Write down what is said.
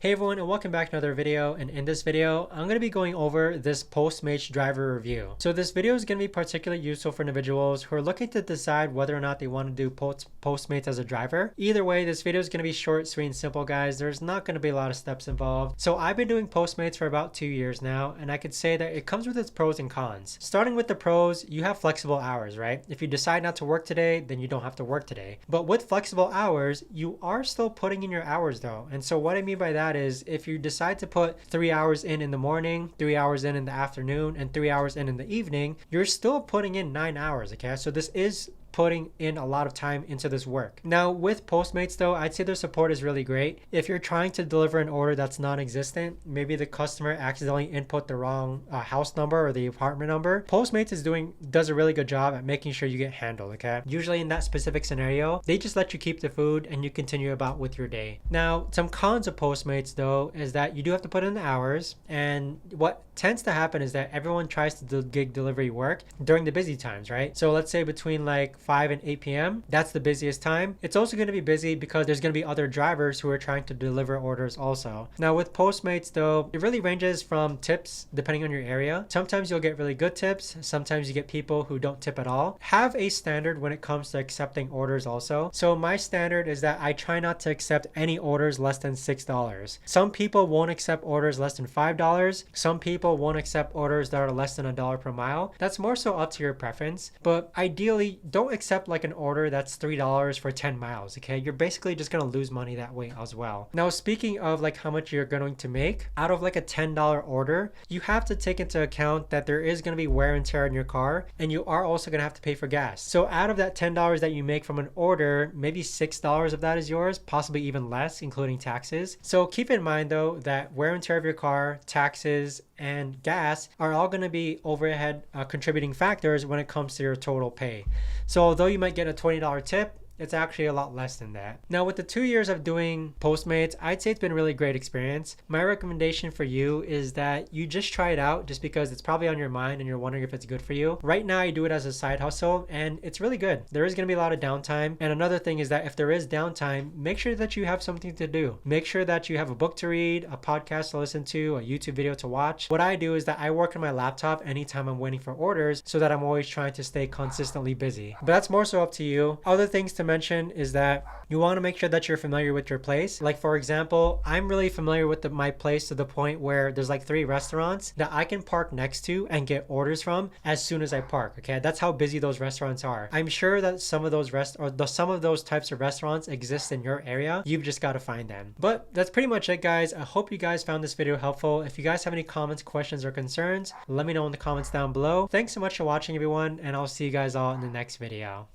Hey everyone, and welcome back to another video. And in this video, I'm going to be going over this Postmates driver review. So this video is going to be particularly useful for individuals who are looking to decide whether or not they want to do Postmates as a driver. Either way, this video is going to be short, sweet, and simple, guys. There's not going to be a lot of steps involved. So I've been doing Postmates for about 2 years now, and I could say that it comes with its pros and cons. Starting with the pros, you have flexible hours, right? If you decide not to work today, then you don't have to work today. But with flexible hours, you are still putting in your hours though. And so what I mean by that is if you decide to put 3 hours in the morning, 3 hours in the afternoon, and 3 hours in the evening, you're still putting in 9 hours, okay? So this is putting in a lot of time into this work. Now with Postmates though, I'd say their support is really great. If you're trying to deliver an order that's non-existent, maybe the customer accidentally input the wrong house number or the apartment number, Postmates does a really good job at making sure you get handled, okay? Usually in that specific scenario, they just let you keep the food and you continue about with your day. Now, some cons of Postmates though is that you do have to put in the hours, and what tends to happen is that everyone tries to do gig delivery work during the busy times, right? So let's say between like 5 and 8 p.m. that's the busiest time. It's also going to be busy because there's going to be other drivers who are trying to deliver orders also. Now with Postmates though, it really ranges from tips depending on your area. Sometimes you'll get really good tips. Sometimes you get people who don't tip at all. Have a standard when it comes to accepting orders also. So my standard is that I try not to accept any orders less than $6. Some people won't accept orders less than $5. Some people won't accept orders that are less than $1 per mile. That's more so up to your preference, but ideally don't accept like an order that's $3 for 10 miles, okay? You're basically just gonna lose money that way as well. Now speaking of like how much you're going to make out of like a $10 order, you have to take into account that there is gonna be wear and tear in your car, and you are also gonna have to pay for gas. So out of that $10 that you make from an order, maybe $6 of that is yours, possibly even less, including taxes. So keep in mind though that wear and tear of your car, taxes, and gas are all going to be overhead contributing factors when it comes to your total pay. So although you might get a $20 tip, it's actually a lot less than that. Now with the 2 years of doing Postmates, I'd say it's been a really great experience. My recommendation for you is that you just try it out just because it's probably on your mind and you're wondering if it's good for you. Right now I do it as a side hustle and it's really good. There is going to be a lot of downtime. And another thing is that if there is downtime, make sure that you have something to do. Make sure that you have a book to read, a podcast to listen to, a YouTube video to watch. What I do is that I work on my laptop anytime I'm waiting for orders so that I'm always trying to stay consistently busy. But that's more so up to you. Other things to mention is that you want to make sure that you're familiar with your place. Like for example, I'm really familiar with my place to the point where there's like 3 restaurants that I can park next to and get orders from as soon as I park. Okay, that's how busy those restaurants are. I'm sure that some of those types of restaurants exist in your area. You've just got to find them. But that's pretty much it, guys. I hope you guys found this video helpful. If you guys have any comments, questions, or concerns, let me know in the comments down below. Thanks so much for watching, everyone, and I'll see you guys all in the next video.